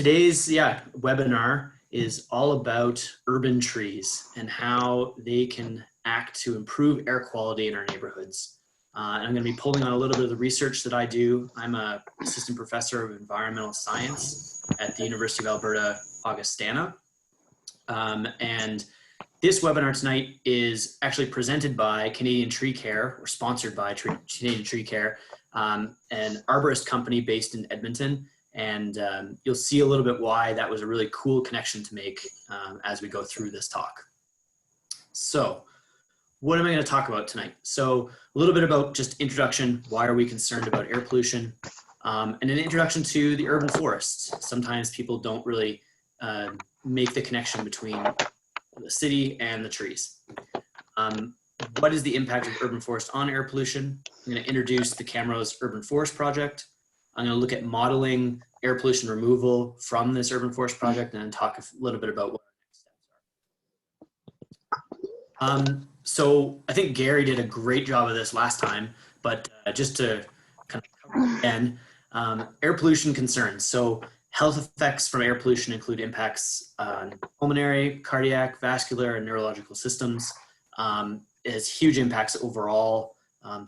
Today's webinar is all about urban trees and how they can act to improve air quality in our neighborhoods. And I'm going to be pulling on a little bit of the research that I do. I'm an assistant professor of environmental science at the University of Alberta, Augustana. And this webinar tonight is actually presented by Canadian Tree Care, or sponsored by Canadian Tree Care, an arborist company based in Edmonton. And you'll see a little bit why that was a really cool connection to make as we go through this talk. So what am I going to talk about tonight? So a little bit about just introduction. Why are we concerned about air pollution? And an introduction to the urban forests. Sometimes people don't really make the connection between the city and the trees. What is the impact of urban forest on air pollution? I'm going to introduce the Camrose Urban Forest Project. I'm going to look at modeling air pollution removal from this urban forest project and then talk a little bit about what our next steps are. So I think Gary did a great job of this last time, but just to kind of cover again, air pollution concerns. So health effects from air pollution include impacts on pulmonary, cardiac, vascular, and neurological systems. It has huge impacts overall,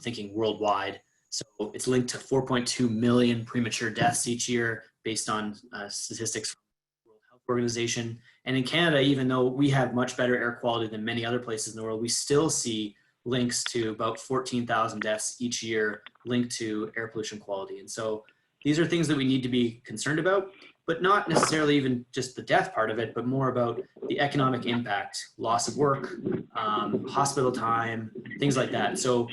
thinking worldwide. So it's linked to 4.2 million premature deaths each year based on statistics from the World Health Organization. And in Canada, even though we have much better air quality than many other places in the world, we still see links to about 14,000 deaths each year linked to air pollution quality. And so these are things that we need to be concerned about, but not necessarily even just the death part of it, but more about the economic impact, loss of work, hospital time, things like that. So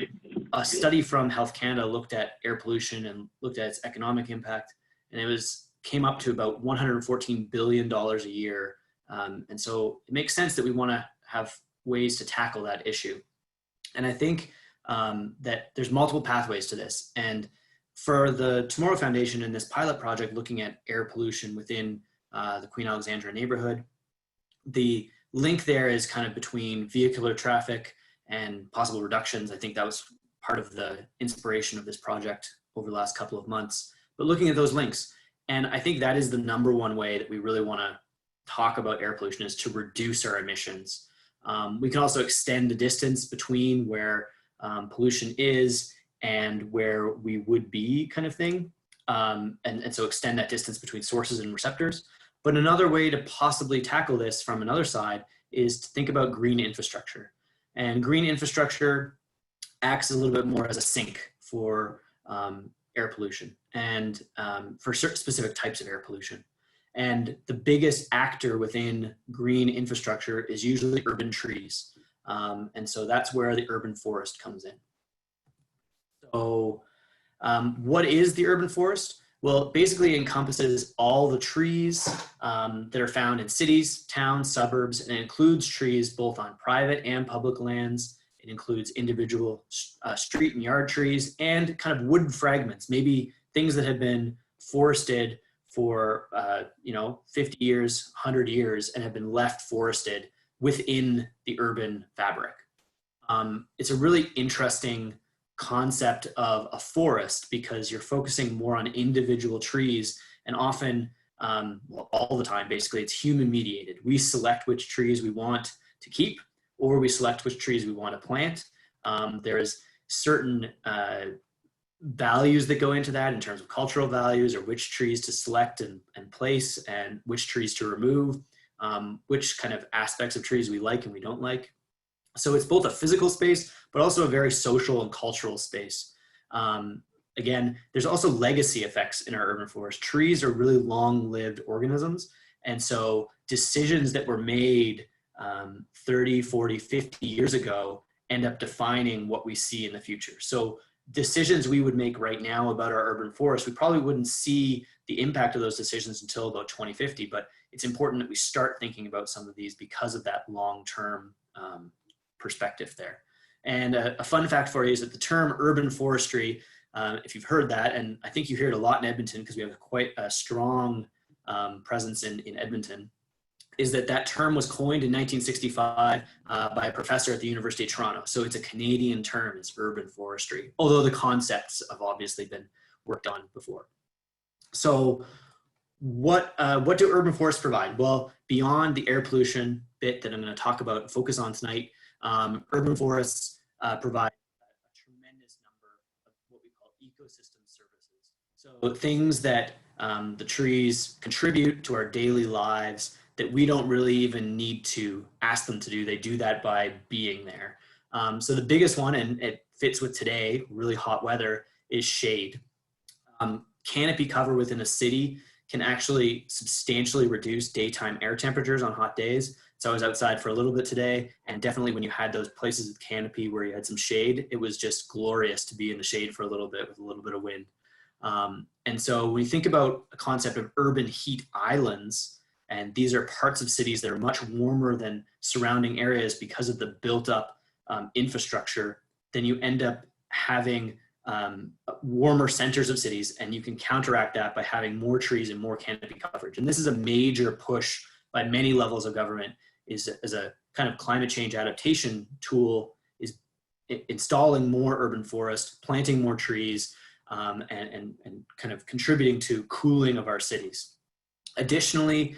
a study from Health Canada looked at air pollution and looked at its economic impact, and it came up to about $114 billion a year. And so it makes sense that we want to have ways to tackle that issue. And I think that there's multiple pathways to this. And for the Tomorrow Foundation and this pilot project looking at air pollution within the Queen Alexandra neighborhood, the link there is kind of between vehicular traffic and possible reductions. I think that was part of the inspiration of this project over the last couple of months, but looking at those links. And I think that is the number one way that we really want to talk about air pollution, is to reduce our emissions. We can also extend the distance between where pollution is and where we would be, kind of thing. And so extend that distance between sources and receptors. But another way to possibly tackle this from another side is to think about green infrastructure. And green infrastructure acts a little bit more as a sink for air pollution and for certain specific types of air pollution. And the biggest actor within green infrastructure is usually urban trees. And so that's where the urban forest comes in. So what is the urban forest? Well, it basically encompasses all the trees that are found in cities, towns, suburbs, and it includes trees both on private and public lands. It includes individual street and yard trees and kind of wood fragments, maybe things that have been forested for 50 years, 100 years, and have been left forested within the urban fabric. It's a really interesting concept of a forest because you're focusing more on individual trees, and often, all the time, basically, it's human mediated. We select which trees we want to keep, or we select which trees we want to plant. There's certain values that go into that in terms of cultural values, or which trees to select and place, and which trees to remove, which kind of aspects of trees we like and we don't like. So it's both a physical space, but also a very social and cultural space. Again, there's also legacy effects in our urban forest. Trees are really long-lived organisms. And so decisions that were made 30, 40, 50 years ago end up defining what we see in the future. So decisions we would make right now about our urban forest, we probably wouldn't see the impact of those decisions until about 2050, but it's important that we start thinking about some of these because of that long-term perspective there. And a fun fact for you is that the term urban forestry, if you've heard that, and I think you hear it a lot in Edmonton because we have quite a strong presence in Edmonton, is that term was coined in 1965 by a professor at the University of Toronto. So it's a Canadian term, it's urban forestry, although the concepts have obviously been worked on before. So what do urban forests provide? Well, beyond the air pollution bit that I'm going to talk about and focus on tonight, urban forests provide a tremendous number of what we call ecosystem services. So things that the trees contribute to our daily lives that we don't really even need to ask them to do. They do that by being there. So the biggest one, and it fits with today, really hot weather, is shade. Canopy cover within a city can actually substantially reduce daytime air temperatures on hot days. So I was outside for a little bit today, and definitely when you had those places with canopy where you had some shade, it was just glorious to be in the shade for a little bit with a little bit of wind. And so when you think about a concept of urban heat islands, and these are parts of cities that are much warmer than surrounding areas because of the built up infrastructure, then you end up having warmer centers of cities, and you can counteract that by having more trees and more canopy coverage. And this is a major push by many levels of government, is as a kind of climate change adaptation tool, is installing more urban forest, planting more trees, and kind of contributing to cooling of our cities. Additionally,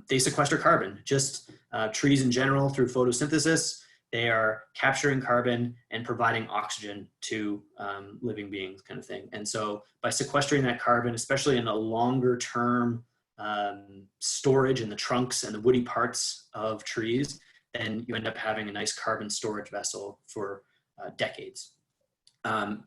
they sequester carbon. Just trees in general through photosynthesis, they are capturing carbon and providing oxygen to living beings, kind of thing. And so by sequestering that carbon, especially in a longer term storage in the trunks and the woody parts of trees, then you end up having a nice carbon storage vessel for decades.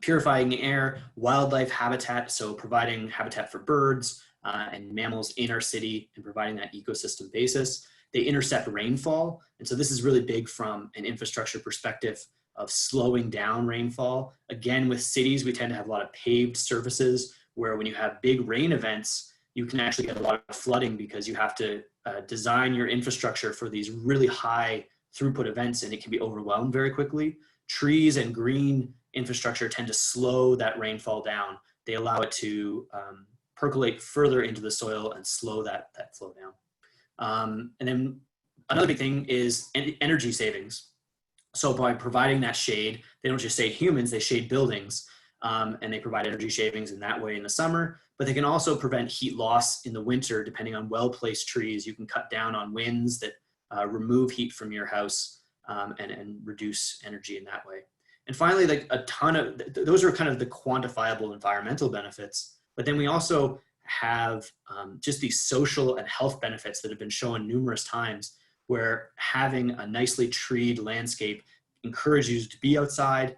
Purifying the air, wildlife habitat, so providing habitat for birds and mammals in our city and providing that ecosystem basis. They intercept rainfall. And so this is really big from an infrastructure perspective of slowing down rainfall. Again, with cities, we tend to have a lot of paved surfaces where when you have big rain events, you can actually get a lot of flooding because you have to design your infrastructure for these really high throughput events, and it can be overwhelmed very quickly. Trees and green infrastructure tend to slow that rainfall down. They allow it to percolate further into the soil and slow that flow down. And then another big thing is energy savings. So by providing that shade, they don't just shade humans, they shade buildings, and they provide energy savings in that way in the summer, but they can also prevent heat loss in the winter. Depending on well-placed trees, you can cut down on winds that remove heat from your house and reduce energy in that way. And finally, like a ton of, those are kind of the quantifiable environmental benefits, but then we also have just these social and health benefits that have been shown numerous times, where having a nicely treed landscape encourages you to be outside.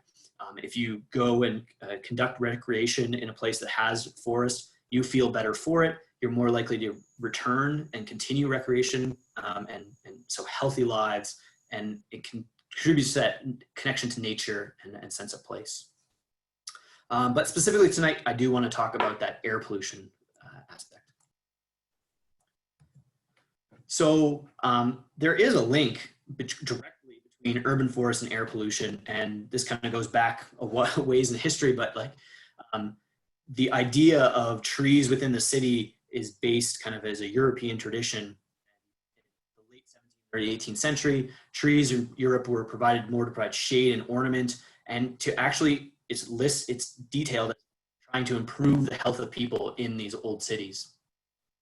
If you go and conduct recreation in a place that has forest, you feel better for it. You're more likely to return and continue recreation, and so healthy lives, and it contributes to that connection to nature and sense of place. But specifically tonight, I do want to talk about that air pollution aspect. So there is a link directly between urban forests and air pollution, and this kind of goes back a ways in history, but like the idea of trees within the city is based kind of as a European tradition. In the late 17th, early 18th century, trees in Europe were provided more to provide shade and ornament, and to actually, it's detailed as trying to improve the health of people in these old cities.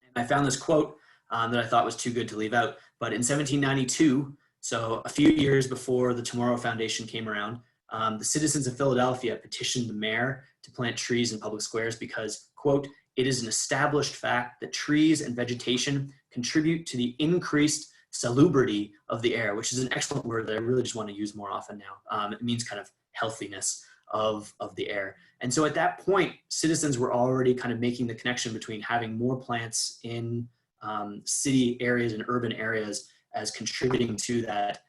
And I found this quote that I thought was too good to leave out, but in 1792, so a few years before the Tomorrow Foundation came around, the citizens of Philadelphia petitioned the mayor to plant trees in public squares because, quote, "It is an established fact that trees and vegetation contribute to the increased salubrity of the air," which is an excellent word that I really just want to use more often now. It means kind of healthiness of the air. And so at that point, citizens were already kind of making the connection between having more plants in city areas and urban areas as contributing to that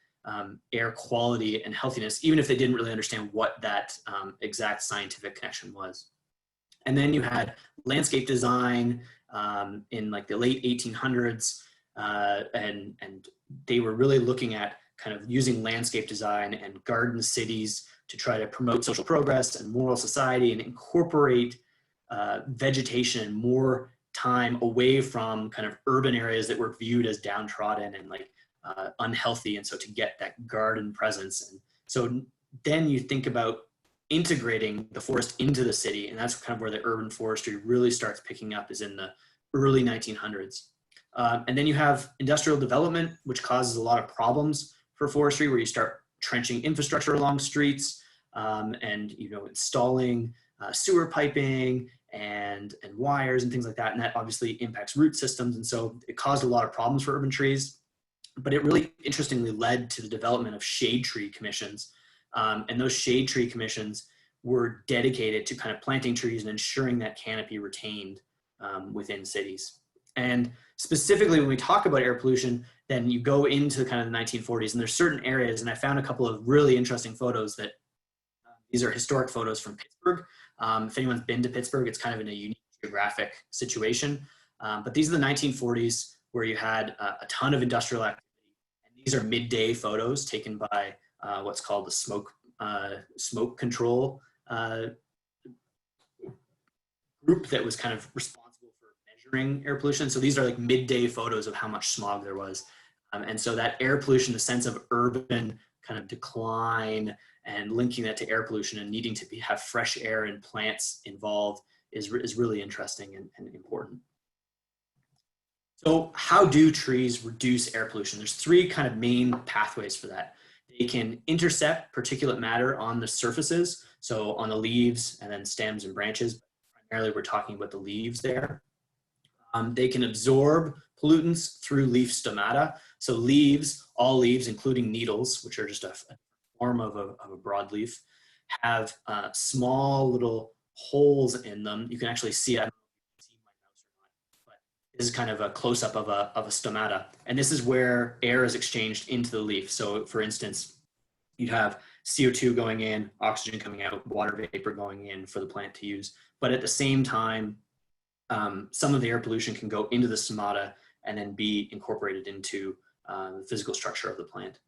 air quality and healthiness, even if they didn't really understand what that exact scientific connection was. And then you had landscape design in like the late 1800s, and they were really looking at kind of using landscape design and garden cities to try to promote social progress and moral society and incorporate vegetation and more time away from kind of urban areas that were viewed as downtrodden and like unhealthy. And so to get that garden presence. And so then you think about integrating the forest into the city, and that's kind of where the urban forestry really starts picking up, is in the early 1900s. And then you have industrial development, which causes a lot of problems for forestry, where you start trenching infrastructure along streets, and installing sewer piping and wires and things like that. And that obviously impacts root systems. And so it caused a lot of problems for urban trees. But it really interestingly led to the development of shade tree commissions. And those shade tree commissions were dedicated to kind of planting trees and ensuring that canopy retained within cities. And specifically, when we talk about air pollution, then you go into kind of the 1940s, and there's certain areas, and I found a couple of really interesting photos that these are historic photos from Pittsburgh. If anyone's been to Pittsburgh, it's kind of in a unique geographic situation. But these are the 1940s, where you had a ton of industrial activity. And these are midday photos taken by what's called the smoke control group that was kind of responsible for measuring air pollution. So these are like midday photos of how much smog there was. And so that air pollution, the sense of urban kind of decline, and linking that to air pollution and needing to have fresh air and plants involved is really interesting and important. So how do trees reduce air pollution? There's three kind of main pathways for that. They can intercept particulate matter on the surfaces, so on the leaves and then stems and branches. Primarily, we're talking about the leaves there. They can absorb pollutants through leaf stomata. So leaves, all leaves, including needles, which are just a form of a broadleaf, have small little holes in them. You can actually see it. I don't know if you can see my mouse or not, but this is kind of a close-up of a stomata. And this is where air is exchanged into the leaf. So for instance, you'd have CO2 going in, oxygen coming out, water vapor going in for the plant to use. But at the same time, some of the air pollution can go into the stomata and then be incorporated into the physical structure of the plant.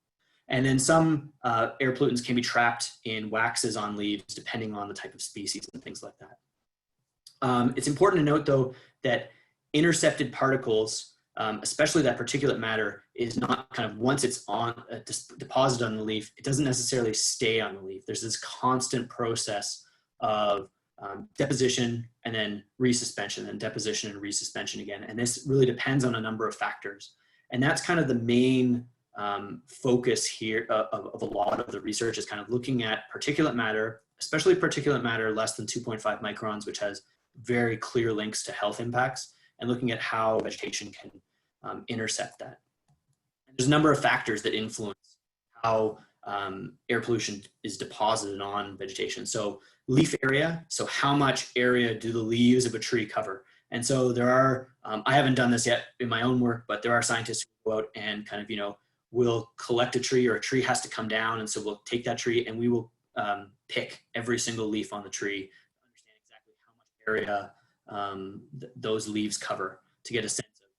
And then some air pollutants can be trapped in waxes on leaves, depending on the type of species and things like that. It's important to note, though, that intercepted particles, especially that particulate matter, is not kind of, once it's on deposited on the leaf, it doesn't necessarily stay on the leaf. There's this constant process of deposition and then resuspension, and deposition and resuspension again. And this really depends on a number of factors. And that's kind of the main focus here of a lot of the research, is kind of looking at particulate matter, especially particulate matter less than 2.5 microns, which has very clear links to health impacts, and looking at how vegetation can intercept that. And there's a number of factors that influence how air pollution is deposited on vegetation. So leaf area, so how much area do the leaves of a tree cover? And so there are, I haven't done this yet in my own work, but there are scientists who go out and kind of, we'll collect a tree, or a tree has to come down. And so we'll take that tree and we will pick every single leaf on the tree to understand exactly how much area those leaves cover, to get a sense of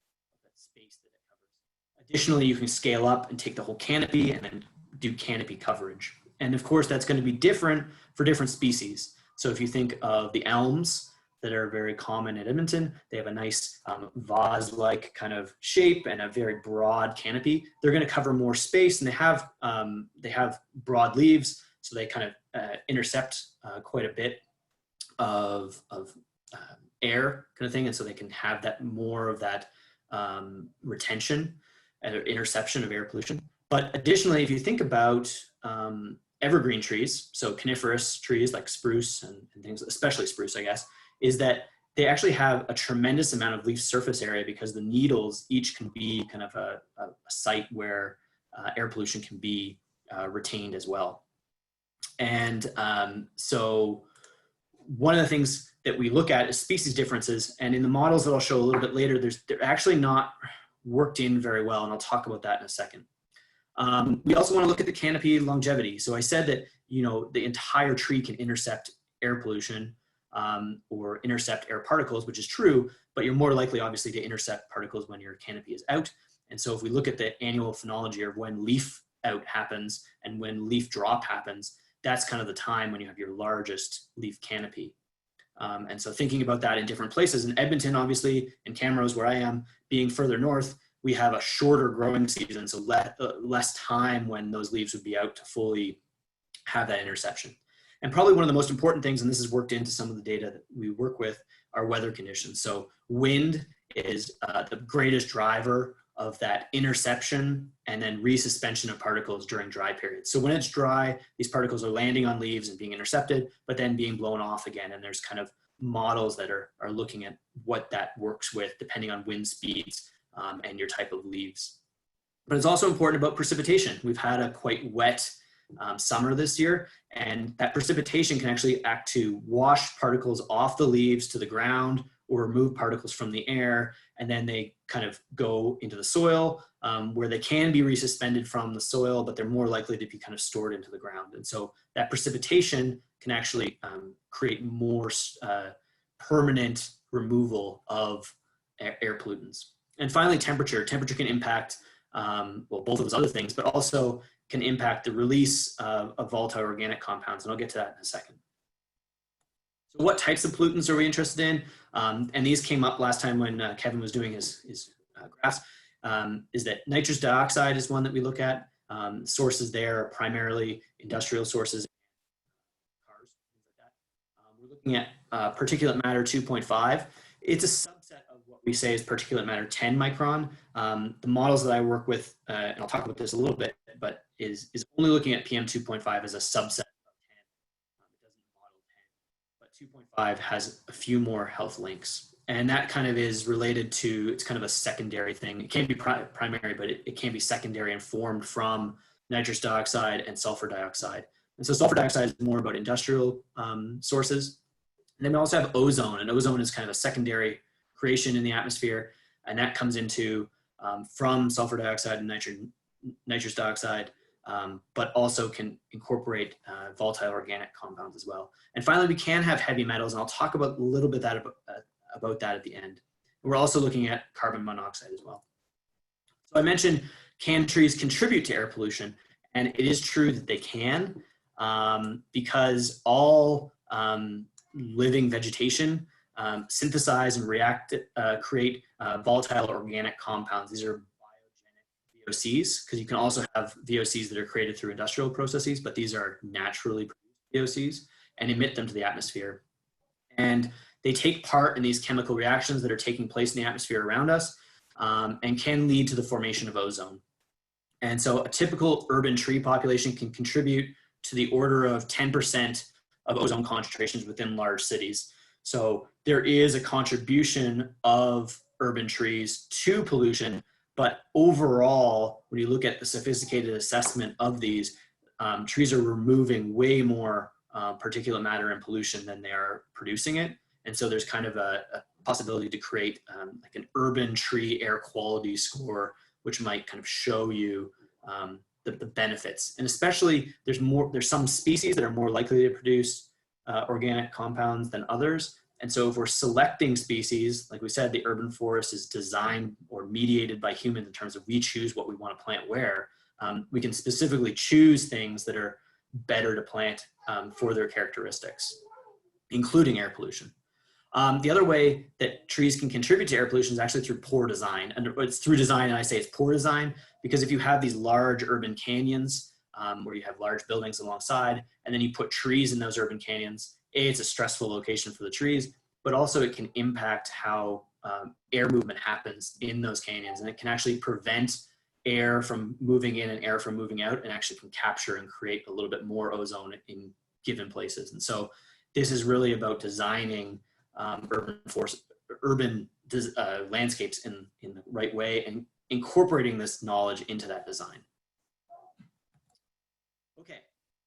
that space that it covers. Additionally, you can scale up and take the whole canopy and then do canopy coverage. And of course, that's going to be different for different species. So if you think of the elms that are very common at Edmonton, they have a nice vase-like kind of shape and a very broad canopy. They're going to cover more space, and they have broad leaves, so they kind of intercept quite a bit of air kind of thing, and so they can have that more of that retention and interception of air pollution. But additionally, if you think about evergreen trees, so coniferous trees like spruce and things, especially spruce, I guess, is that they actually have a tremendous amount of leaf surface area, because the needles each can be kind of a site where air pollution can be retained as well. And so one of the things that we look at is species differences. And in the models that I'll show a little bit later, they're actually not worked in very well. And I'll talk about that in a second. We also want to look at the canopy longevity. So I said that, the entire tree can intercept air pollution or intercept air particles, which is true, but you're more likely obviously to intercept particles when your canopy is out. And so if we look at the annual phenology of when leaf out happens and when leaf drop happens, that's kind of the time when you have your largest leaf canopy. And so thinking about that in different places, in Edmonton, obviously, in Camrose, where I am, being further north, we have a shorter growing season, so less time when those leaves would be out to fully have that interception. And probably one of the most important things, and this is worked into some of the data that we work with, are weather conditions. So wind is the greatest driver of that interception and then resuspension of particles during dry periods. So when it's dry, these particles are landing on leaves and being intercepted, but then being blown off again. And there's kind of models that are looking at what that works with depending on wind speeds and your type of leaves. But it's also important about precipitation. We've had a quite wet summer this year, and that precipitation can actually act to wash particles off the leaves to the ground or remove particles from the air, and then they kind of go into the soil where they can be resuspended from the soil, but they're more likely to be kind of stored into the ground. And so that precipitation can actually create more permanent removal of air pollutants. And finally, temperature. Temperature can impact, well, both of those other things, but also can impact the release of volatile organic compounds, and I'll get to that in a second. So what types of pollutants are we interested in? And these came up last time when Kevin was doing his graphs, is that nitrous dioxide is one that we look at. Sources there are primarily industrial sources, cars, things like that. We're looking at particulate matter 2.5. It's a subset of what we say is particulate matter 10 micron. The models that I work with, and I'll talk about this a little bit, but is only looking at PM 2.5 as a subset. 2.5 has a few more health links, and that kind of is related to, it's kind of a secondary thing. It can't be primary, but it can be secondary and formed from nitrous dioxide and sulfur dioxide. And so sulfur dioxide is more about industrial sources. And then we also have ozone, and ozone is kind of a secondary creation in the atmosphere, and that comes into from sulfur dioxide and nitrous dioxide, but also can incorporate volatile organic compounds as well. And finally, we can have heavy metals, and I'll talk about a little bit about that at the end. We're also looking at carbon monoxide as well. So I mentioned, can trees contribute to air pollution? And it is true that they can, because all living vegetation synthesize and create volatile organic compounds. These are VOCs, because you can also have VOCs that are created through industrial processes, but these are naturally produced VOCs and emit them to the atmosphere. And they take part in these chemical reactions that are taking place in the atmosphere around us and can lead to the formation of ozone. And so a typical urban tree population can contribute to the order of 10% of ozone concentrations within large cities. So there is a contribution of urban trees to pollution. But overall, when you look at the sophisticated assessment of these, trees are removing way more particulate matter and pollution than they are producing it. And so there's kind of a possibility to create like an urban tree air quality score, which might kind of show you the benefits. And especially there's some species that are more likely to produce organic compounds than others. And so if we're selecting species, like we said, the urban forest is designed or mediated by humans in terms of we choose what we want to plant where, we can specifically choose things that are better to plant for their characteristics, including air pollution. The other way that trees can contribute to air pollution is actually through poor design. And it's through design, and I say it's poor design, because if you have these large urban canyons where you have large buildings alongside, and then you put trees in those urban canyons, it's a stressful location for the trees, but also it can impact how air movement happens in those canyons. And it can actually prevent air from moving in and air from moving out, and actually can capture and create a little bit more ozone in given places. And so this is really about designing urban landscapes in the right way and incorporating this knowledge into that design. Okay.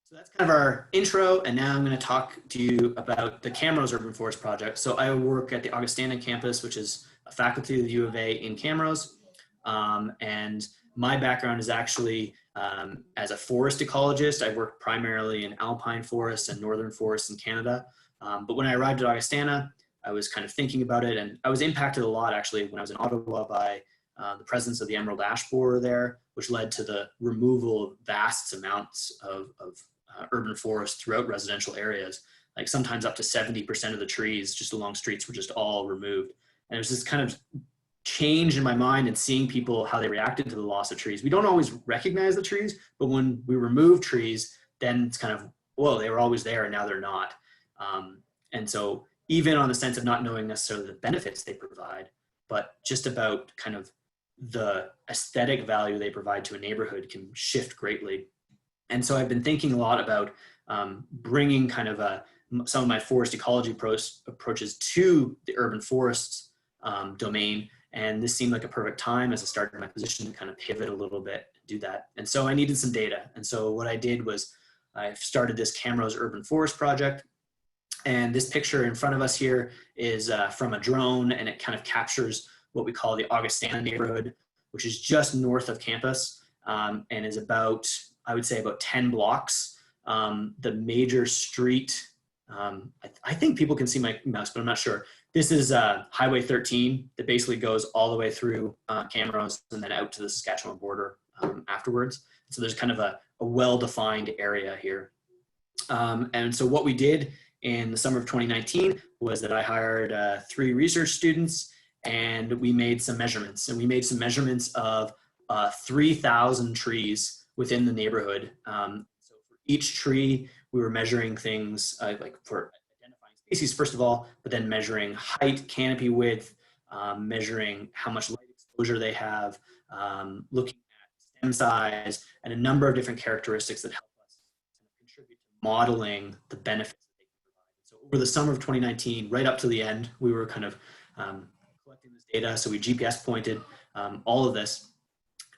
So that's kind of our intro, and now I'm going to talk to you about the Camrose Urban Forest Project. So I work at the Augustana campus, which is a faculty of the UofA in Camrose, and my background is actually as a forest ecologist. I work primarily in alpine forests and northern forests in Canada, but when I arrived at Augustana, I was kind of thinking about it, and I was impacted a lot actually when I was in Ottawa by the presence of the emerald ash borer there, which led to the removal of vast amounts of urban forest throughout residential areas. Like sometimes up to 70% of the trees just along streets were just all removed. And it was this kind of change in my mind and seeing people, how they reacted to the loss of trees. We don't always recognize the trees, but when we remove trees, then it's kind of, well, they were always there and now they're not. And so even on the sense of not knowing necessarily the benefits they provide, but just about kind of the aesthetic value they provide to a neighborhood can shift greatly. And so I've been thinking a lot about bringing kind of some of my forest ecology approaches to the urban forests domain. And this seemed like a perfect time as I started my position to kind of pivot a little bit, do that. And so I needed some data. And so what I did was I started this Camrose urban forest project. And this picture in front of us here is from a drone, and it kind of captures what we call the Augustana neighborhood, which is just north of campus and is about, I would say, about 10 blocks. The major street, I think people can see my mouse, but I'm not sure. This is Highway 13 that basically goes all the way through Camrose and then out to the Saskatchewan border afterwards. So there's kind of a well-defined area here. And so what we did in the summer of 2019 was that I hired 3 research students, and we made some measurements. And we made some measurements of 3,000 trees within the neighborhood. So for each tree, we were measuring things like for identifying species, first of all, but then measuring height, canopy width, measuring how much light exposure they have, looking at stem size, and a number of different characteristics that help us contribute to modeling the benefits that they can provide. So over the summer of 2019, right up to the end, we were kind of collecting this data. So we GPS pointed all of this.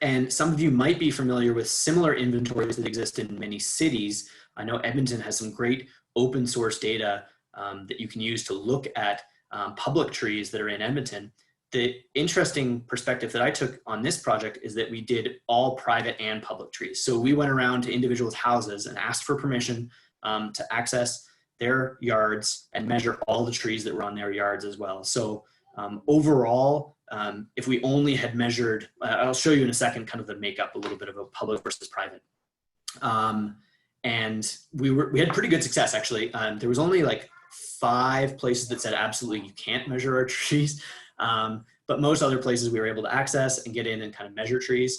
And some of you might be familiar with similar inventories that exist in many cities. I know Edmonton has some great open source data that you can use to look at public trees that are in Edmonton. The interesting perspective that I took on this project is that we did all private and public trees. So we went around to individuals' houses and asked for permission to access their yards and measure all the trees that were on their yards as well. So overall, if we only had measured, I'll show you in a second kind of the makeup a little bit of a public versus private. And we had pretty good success actually. There was only like 5 places that said absolutely you can't measure our trees. But most other places we were able to access and get in and kind of measure trees.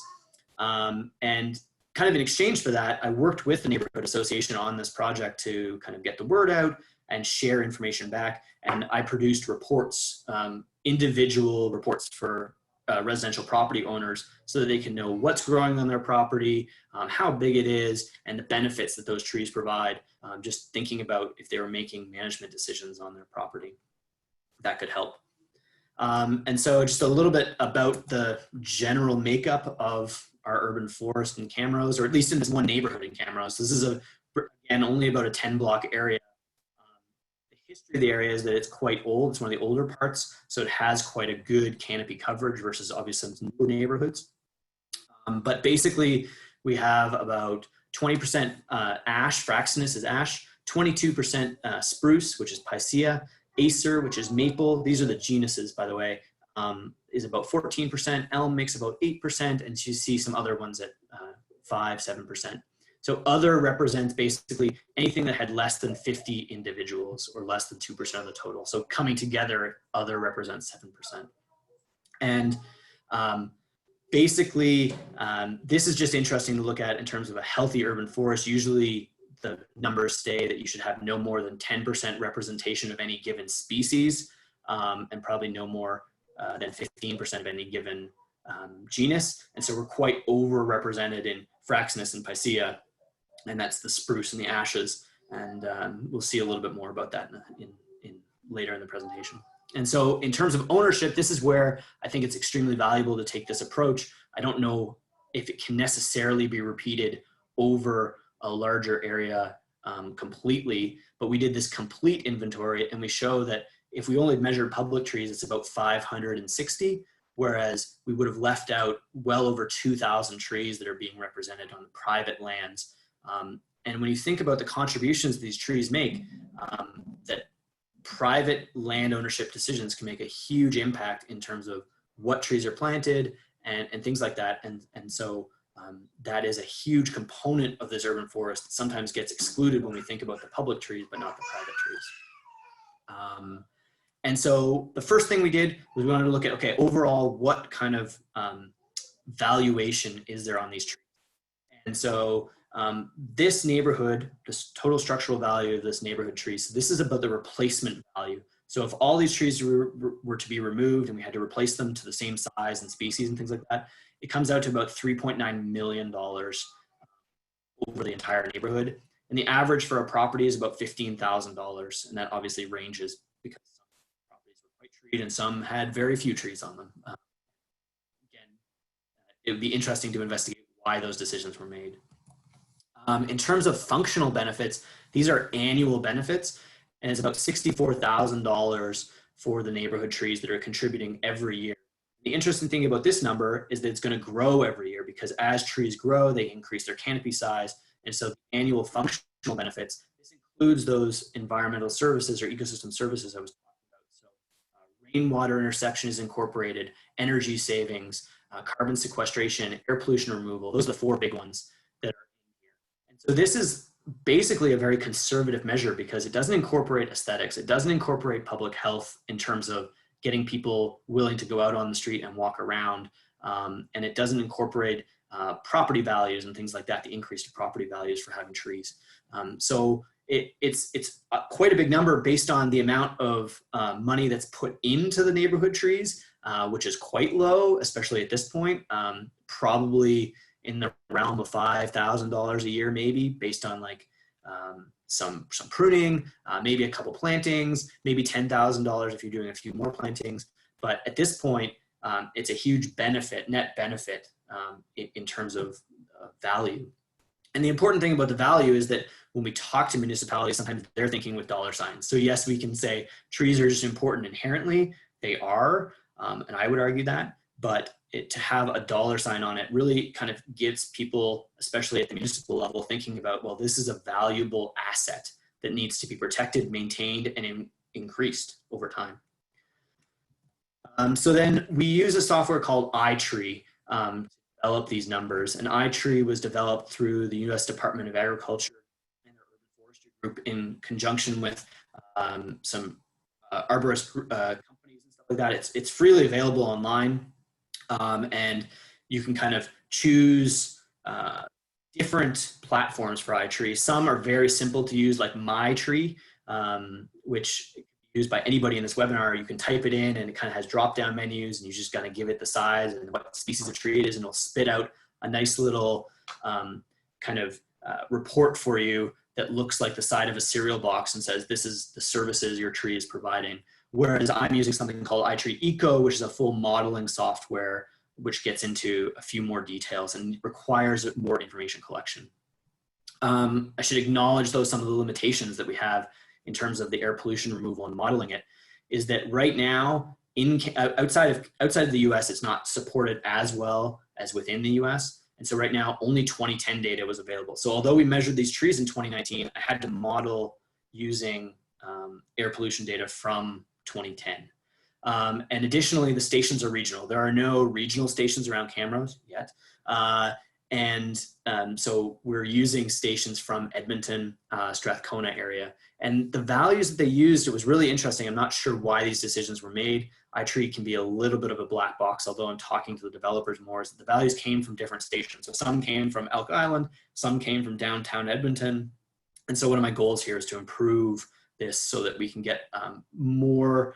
And kind of in exchange for that, I worked with the Neighborhood Association on this project to kind of get the word out and share information back. And I produced reports, individual reports for residential property owners so that they can know what's growing on their property, how big it is, and the benefits that those trees provide. Just thinking about if they were making management decisions on their property, that could help. And so just a little bit about the general makeup of our urban forest in Camrose, or at least in this one neighborhood in Camrose. This is, again, only about a 10-block area. The history of the area is that it's quite old. It's one of the older parts, so it has quite a good canopy coverage versus obviously some newer neighborhoods. But basically, we have about 20% ash, Fraxinus is ash, 22% spruce, which is Picea, Acer, which is maple. These are the genuses, by the way, is about 14%. Elm makes about 8%, and you see some other ones at 5-7%. So other represents basically anything that had less than 50 individuals or less than 2% of the total. So coming together, other represents 7%. And basically, this is just interesting to look at in terms of a healthy urban forest. Usually the numbers say that you should have no more than 10% representation of any given species, and probably no more than 15% of any given genus. And so we're quite overrepresented in Fraxinus and Picea, and that's the spruce and the ashes. And we'll see a little bit more about that in later in the presentation. And so in terms of ownership, this is where I think it's extremely valuable to take this approach. I don't know if it can necessarily be repeated over a larger area completely, but we did this complete inventory, and we show that if we only measured public trees, it's about 560, whereas we would have left out well over 2,000 trees that are being represented on the private lands. And when you think about the contributions these trees make, that private land ownership decisions can make a huge impact in terms of what trees are planted and things like that. And so that is a huge component of this urban forest that sometimes gets excluded when we think about the public trees, but not the private trees. And so the first thing we did was we wanted to look at, okay, overall, what kind of valuation is there on these trees? And so this neighborhood, this total structural value of this neighborhood tree, so this is about the replacement value. So if all these trees were to be removed and we had to replace them to the same size and species and things like that, it comes out to about $3.9 million over the entire neighborhood. And the average for a property is about $15,000. And that obviously ranges because some properties were quite treed and some had very few trees on them. Again, it would be interesting to investigate why those decisions were made. In terms of functional benefits, these are annual benefits, and it's about $64,000 for the neighborhood trees that are contributing every year. The interesting thing about this number is that it's going to grow every year because as trees grow, they increase their canopy size. And so the annual functional benefits, this includes those environmental services or ecosystem services I was talking about. So rainwater interception is incorporated, energy savings, carbon sequestration, air pollution removal. Those are the four big ones that are in here. And so this is basically a very conservative measure because it doesn't incorporate aesthetics. It doesn't incorporate public health in terms of getting people willing to go out on the street and walk around. And it doesn't incorporate property values and things like that, the increased property values for having trees. So it's quite a big number based on the amount of money that's put into the neighborhood trees, which is quite low, especially at this point, probably in the realm of $5,000 a year, maybe based on like some pruning, maybe a couple plantings, maybe $10,000 if you're doing a few more plantings. But at this point, it's a huge benefit, net benefit in terms of value. And the important thing about the value is that when we talk to municipalities, sometimes they're thinking with dollar signs. So yes, we can say trees are just important inherently. They are, and I would argue that, but to have a dollar sign on it really kind of gives people, especially at the municipal level, thinking about, well, this is a valuable asset that needs to be protected, maintained, and increased over time. So then we use a software called iTree to develop these numbers. And iTree was developed through the US Department of Agriculture and their urban forestry group in conjunction with some arborist companies and stuff like that. It's freely available online. And you can kind of choose different platforms for iTree. Some are very simple to use, like MyTree, which can be used by anybody in this webinar. You can type it in and it kind of has drop-down menus and you just gotta give it the size and what species of tree it is, and it'll spit out a nice little kind of report for you that looks like the side of a cereal box and says, this is the services your tree is providing. Whereas I'm using something called iTree Eco, which is a full modeling software, which gets into a few more details and requires more information collection. I should acknowledge, though, some of the limitations that we have in terms of the air pollution removal and modeling it, is that right now, outside of the US, it's not supported as well as within the US. And so right now, only 2010 data was available. So although we measured these trees in 2019, I had to model using air pollution data from 2010. And additionally, the stations are regional. There are no regional stations around Camrose yet. So we're using stations from Edmonton, Strathcona area. And the values that they used, it was really interesting. I'm not sure why these decisions were made. iTree can be a little bit of a black box, although I'm talking to the developers more, is that the values came from different stations. So some came from Elk Island, some came from downtown Edmonton. And so one of my goals here is to improve this so that we can get more,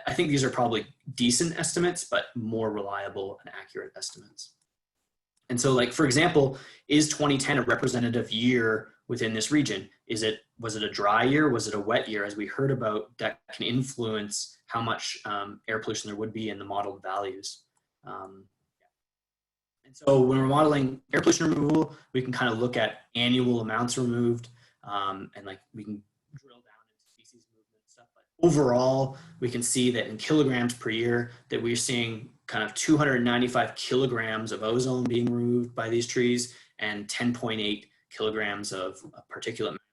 I think these are probably decent estimates, but more reliable and accurate estimates. And so, like, for example, is 2010 a representative year within this region? Was it a dry year? Was it a wet year? As we heard about, that can influence how much air pollution there would be in the modeled values. And so when we're modeling air pollution removal, we can kind of look at annual amounts removed, and like we can drill down into species movement and stuff. But overall, we can see that in kilograms per year that we're seeing kind of 295 kilograms of ozone being removed by these trees and 10.8 kilograms of particulate matter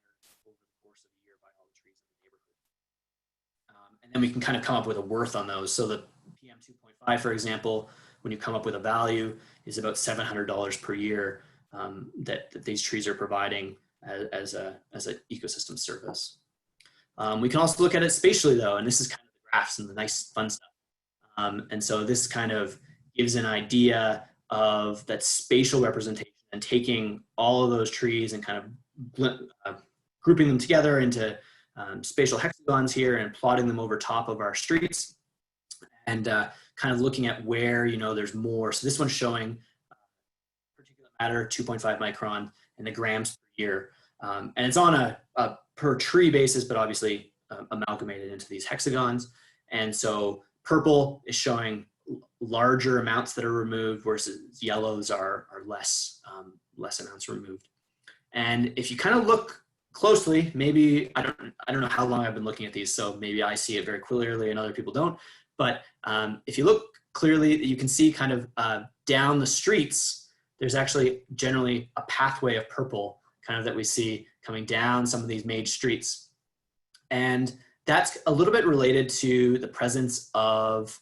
over the course of a year by all the trees in the neighborhood. And then we can kind of come up with a worth on those. So the PM 2.5, for example, when you come up with a value, is about $700 per year that these trees are providing as an ecosystem service. We can also look at it spatially, though, and this is kind of the graphs and the nice fun stuff. And so this kind of gives an idea of that spatial representation and taking all of those trees and kind of grouping them together into spatial hexagons here and plotting them over top of our streets, and kind of looking at where, there's more. So this one's showing particulate matter 2.5 micron in the grams per year. And it's on a per tree basis, but obviously amalgamated into these hexagons. And so purple is showing larger amounts that are removed, versus yellows are less amounts removed. And if you kind of look closely, maybe I don't know how long I've been looking at these, so maybe I see it very clearly and other people don't. But if you look clearly, you can see kind of down the streets, there's actually generally a pathway of purple kind of that we see coming down some of these major streets. And that's a little bit related to the presence of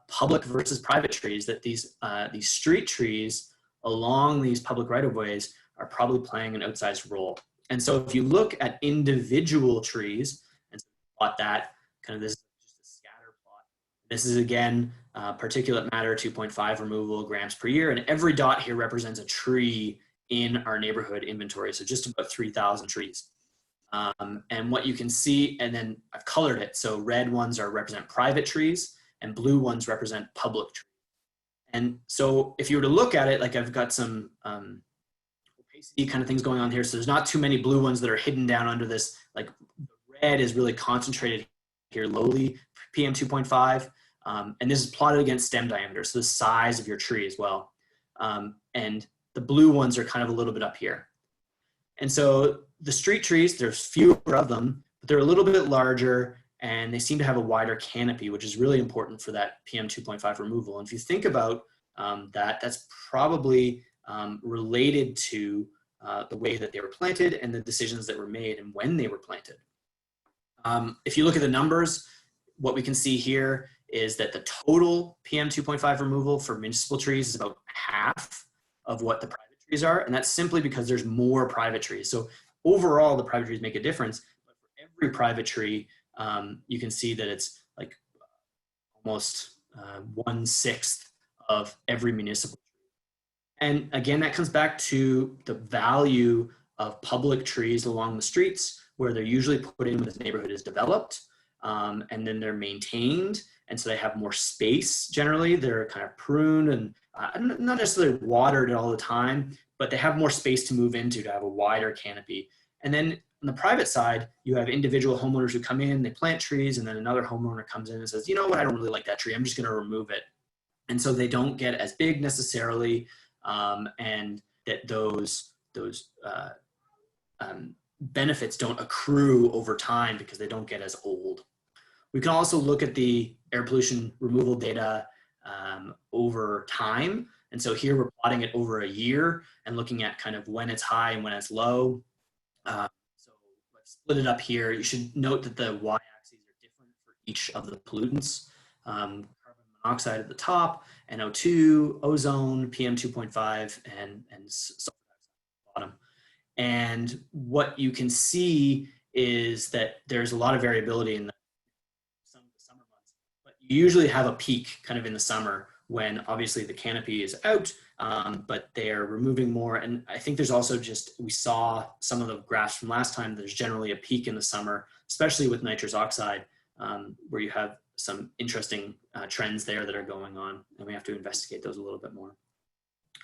public versus private trees, that these street trees along these public right-of-ways are probably playing an outsized role. And so if you look at individual trees and plot that, kind of this is just a scatter plot. This is again, particulate matter 2.5 removal grams per year. And every dot here represents a tree in our neighborhood inventory. So just about 3,000 trees. And what you can see, and then I've colored it. So red ones represent private trees and blue ones represent public trees. And so if you were to look at it, like I've got some opacity kind of things going on here. So there's not too many blue ones that are hidden down under this. Like the red is really concentrated here lowly, PM 2.5. And this is plotted against stem diameter, so the size of your tree as well. And the blue ones are kind of a little bit up here. And so the street trees, there's fewer of them, but they're a little bit larger and they seem to have a wider canopy, which is really important for that PM 2.5 removal. And if you think about that, that's probably related to the way that they were planted and the decisions that were made and when they were planted. If you look at the numbers, what we can see here is that the total PM 2.5 removal for municipal trees is about half of what the private trees are. And that's simply because there's more private trees. So overall, the private trees make a difference. But for every private tree, you can see that it's like almost 1/6 of every municipal tree. And again, that comes back to the value of public trees along the streets, where they're usually put in when this neighborhood is developed, and then they're maintained. And so they have more space generally. They're kind of pruned and not necessarily watered all the time, but they have more space to move into to have a wider canopy. And then on the private side, you have individual homeowners who come in, they plant trees, and then another homeowner comes in and says, you know what, I don't really like that tree. I'm just going to remove it. And so they don't get as big necessarily, and that those benefits don't accrue over time because they don't get as old. We can also look at the air pollution removal data over time. And so here we're plotting it over a year and looking at kind of when it's high and when it's low. So I've split it up here. You should note that the y-axes are different for each of the pollutants. Carbon monoxide at the top, NO2, ozone, PM 2.5, and sulfur dioxide at the bottom. And what you can see is that there's a lot of variability in some of the summer months, but you usually have a peak kind of in the summer when obviously the canopy is out, but they're removing more. And I think there's also we saw some of the graphs from last time, there's generally a peak in the summer, especially with nitrous oxide, where you have some interesting trends there that are going on, and we have to investigate those a little bit more.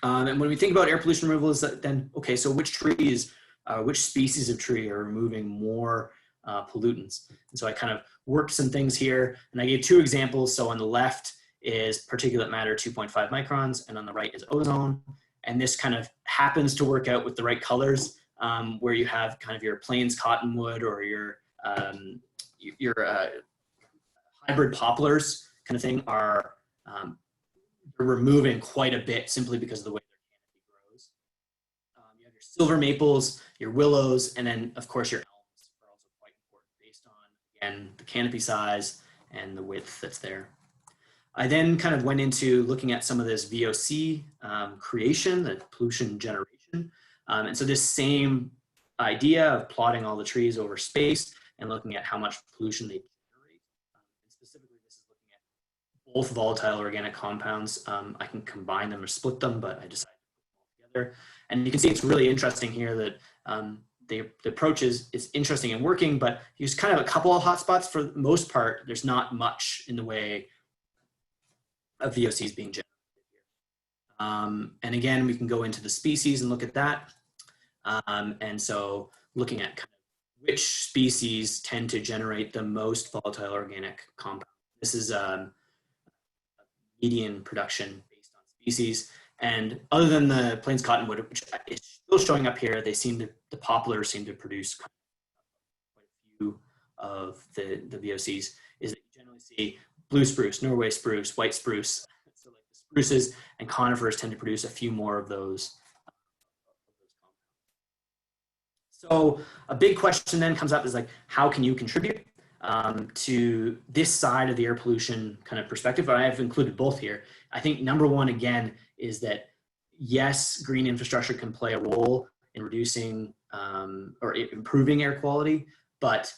And when we think about air pollution removal, is that then, okay, so which trees, which species of tree are removing more pollutants? And so I kind of worked some things here, and I gave two examples. So on the left is particulate matter 2.5 microns, and on the right is ozone. And this kind of happens to work out with the right colors, where you have kind of your plains cottonwood or your hybrid poplars kind of thing are removing quite a bit simply because of the way their canopy grows. You have your silver maples, your willows, and then of course your elms are also quite important based on, again, the canopy size and the width that's there. I then kind of went into looking at some of this VOC creation, the pollution generation. And so this same idea of plotting all the trees over space and looking at how much pollution they generate. And specifically, this is looking at both volatile organic compounds. I can combine them or split them, but I decided to put them all together. And you can see it's really interesting here that the approach is interesting and working, but use kind of a couple of hotspots. For the most part, there's not much in the way of VOCs being generated. And again, we can go into the species and look at that. And so looking at kind of which species tend to generate the most volatile organic compound. This is median production based on species. And other than the plains cottonwood, which is still showing up here, the poplars seem to produce quite a few of the VOCs, is that you generally see blue spruce, Norway spruce, white spruce. So like the spruces and conifers tend to produce a few more of those. So a big question then comes up is like, how can you contribute to this side of the air pollution kind of perspective? I have included both here. I think number one, again, is that yes, green infrastructure can play a role in reducing or improving air quality, but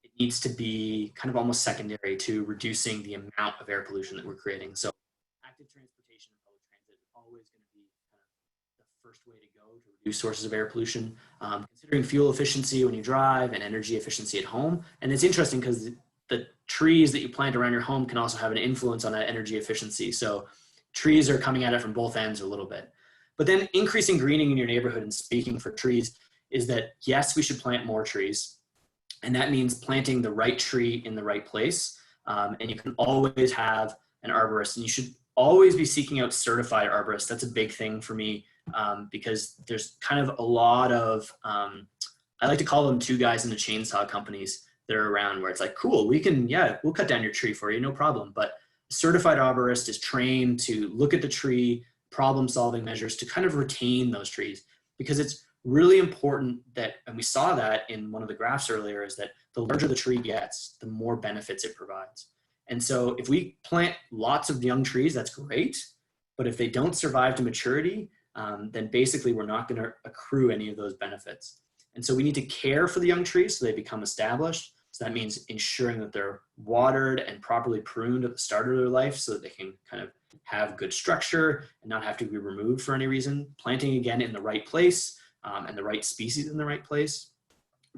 it needs to be kind of almost secondary to reducing the amount of air pollution that we're creating. So active transportation and public transit is always going to be kind of the first way to go to reduce sources of air pollution. Considering fuel efficiency when you drive and energy efficiency at home. And it's interesting because the trees that you plant around your home can also have an influence on that energy efficiency. So trees are coming at it from both ends a little bit. But then increasing greening in your neighborhood, and speaking for trees, is that yes, we should plant more trees. And that means planting the right tree in the right place. And you can always have an arborist, and you should always be seeking out certified arborists. That's a big thing for me, because there's kind of a lot of, I like to call them two guys in the chainsaw companies that are around, where it's like, cool, we'll cut down your tree for you, no problem. But a certified arborist is trained to look at the tree, problem solving measures to kind of retain those trees, because it's really important that, and we saw that in one of the graphs earlier, is that the larger the tree gets, the more benefits it provides. And so if we plant lots of young trees, that's great. But if they don't survive to maturity, then basically we're not going to accrue any of those benefits. And so we need to care for the young trees so they become established. So that means ensuring that they're watered and properly pruned at the start of their life so that they can kind of have good structure and not have to be removed for any reason. Planting again in the right place and the right species in the right place,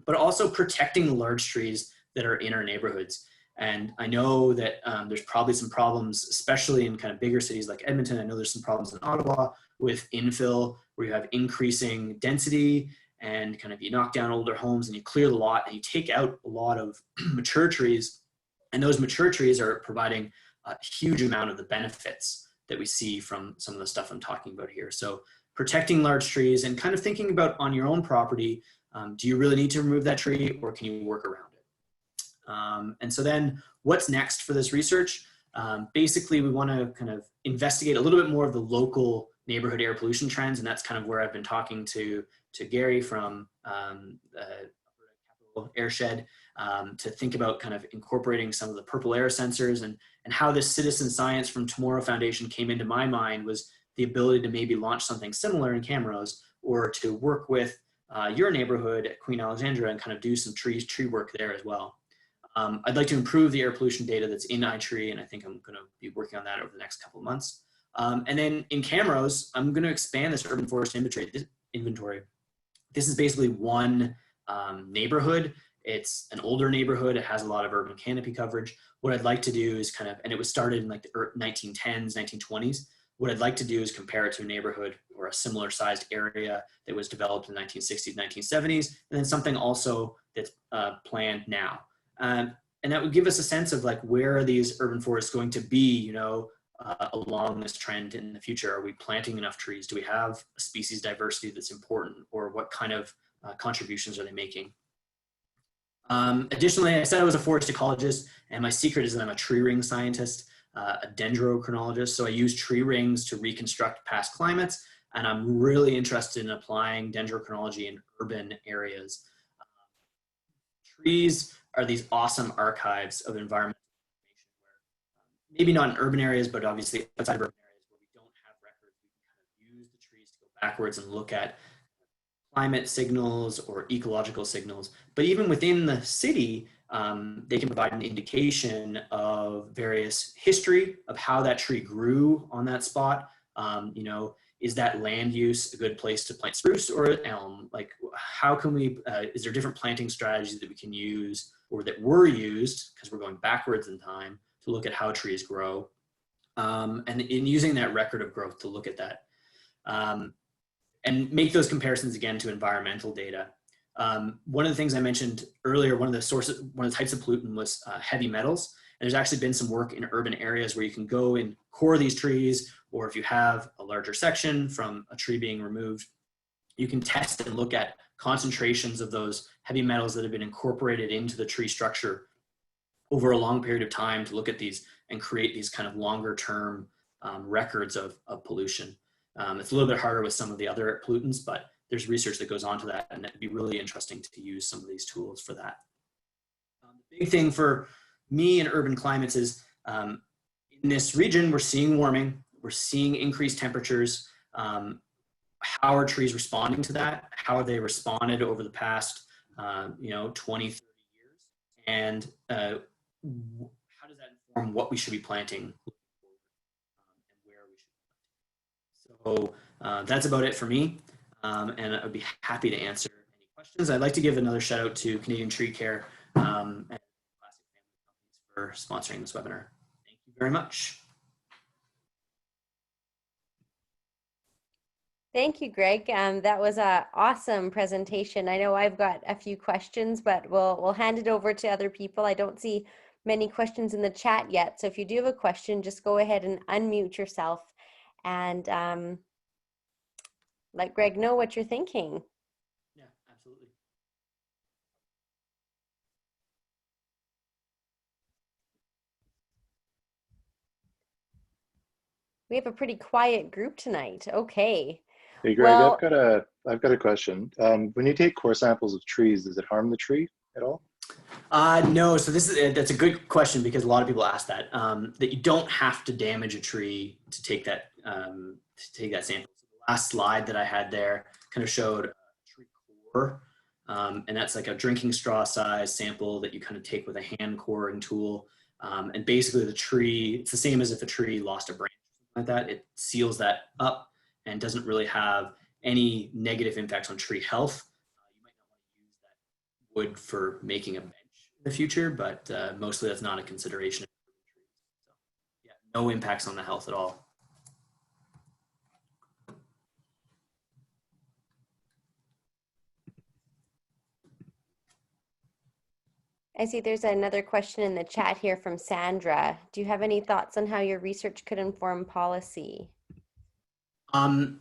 but also protecting the large trees that are in our neighborhoods. And I know that there's probably some problems, especially in kind of bigger cities like Edmonton. I know there's some problems in Ottawa with infill, where you have increasing density and kind of you knock down older homes and you clear the lot and you take out a lot of mature trees. And those mature trees are providing a huge amount of the benefits that we see from some of the stuff I'm talking about here. So protecting large trees and kind of thinking about on your own property, do you really need to remove that tree, or can you work around it? And so then what's next for this research? Basically, we want to kind of investigate a little bit more of the local neighborhood air pollution trends. And that's kind of where I've been talking to Gary from Capital Airshed to think about kind of incorporating some of the purple air sensors, and how this citizen science from Tomorrow Foundation came into my mind was the ability to maybe launch something similar in Camrose, or to work with your neighborhood at Queen Alexandra and kind of do some tree work there as well. I'd like to improve the air pollution data that's in iTree, and I think I'm going to be working on that over the next couple of months. And then in Camrose, I'm going to expand this urban forest inventory. This is basically one neighborhood. It's an older neighborhood. It has a lot of urban canopy coverage. What I'd like to do is kind of, and it was started in like the 1910s, 1920s. What I'd like to do is compare it to a neighborhood or a similar sized area that was developed in the 1960s, 1970s, and then something also that's planned now. And that would give us a sense of like, where are these urban forests going to be, along this trend in the future? Are we planting enough trees? Do we have a species diversity that's important, or what kind of contributions are they making? Additionally, I said I was a forest ecologist, and my secret is that I'm a tree ring scientist, a dendrochronologist. So I use tree rings to reconstruct past climates, and I'm really interested in applying dendrochronology in urban areas. Trees are these awesome archives of environmental information, where maybe not in urban areas, but obviously outside of urban areas where we don't have records, we can kind of use the trees to go backwards and look at climate signals or ecological signals. But even within the city, they can provide an indication of various history of how that tree grew on that spot, You know, is that land use a good place to plant spruce or elm? Like, how can we, is there different planting strategies that we can use or that were used, because we're going backwards in time, to look at how trees grow? And in using that record of growth to look at that. And make those comparisons again to environmental data. One of the things I mentioned earlier, one of the types of pollutant was heavy metals. And there's actually been some work in urban areas where you can go and core these trees, or if you have a larger section from a tree being removed, you can test and look at concentrations of those heavy metals that have been incorporated into the tree structure over a long period of time to look at these and create these kind of longer term records of pollution. It's a little bit harder with some of the other pollutants, but there's research that goes on to that, and it'd be really interesting to use some of these tools for that. The big thing for me in urban climates is in this region, we're seeing warming, we're seeing increased temperatures. How are trees responding to that? How have they responded over the past, 20, 30 years? And how does that inform what we should be planting and where we should plant? So that's about it for me. And I'd be happy to answer any questions. I'd like to give another shout out to Canadian Tree Care and Classic Family Companies for sponsoring this webinar. Thank you very much. Thank you, Greg. That was an awesome presentation. I know I've got a few questions, but we'll hand it over to other people. I don't see many questions in the chat yet. So if you do have a question, just go ahead and unmute yourself and let Greg know what you're thinking. Yeah, absolutely. We have a pretty quiet group tonight. Okay. Hey Greg, well, I've got a question. When you take core samples of trees, does it harm the tree at all? No, so that's a good question, because a lot of people ask that, that you don't have to damage a tree to take that sample. So the last slide that I had there kind of showed a tree core, and that's like a drinking straw size sample that you kind of take with a hand coring tool. And basically the tree, it's the same as if a tree lost a branch or something like that. It seals that up and doesn't really have any negative impacts on tree health. You might not want to use that wood for making a bench in the future, but mostly that's not a consideration. So, yeah, no impacts on the health at all. I see there's another question in the chat here from Sandra. Do you have any thoughts on how your research could inform policy?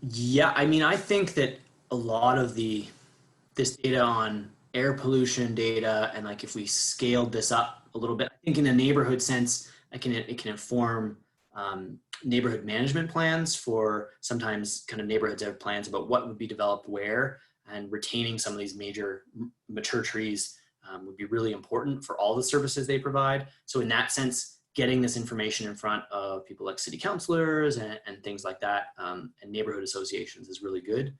Yeah, I mean, I think that a lot of this data on air pollution data, and like if we scaled this up a little bit, I think in a neighborhood sense, it can inform neighborhood management plans for sometimes kind of neighborhoods have plans about what would be developed where, and retaining some of these major mature trees would be really important for all the services they provide. So in that sense, getting this information in front of people like city councilors and things like that, and neighborhood associations is really good.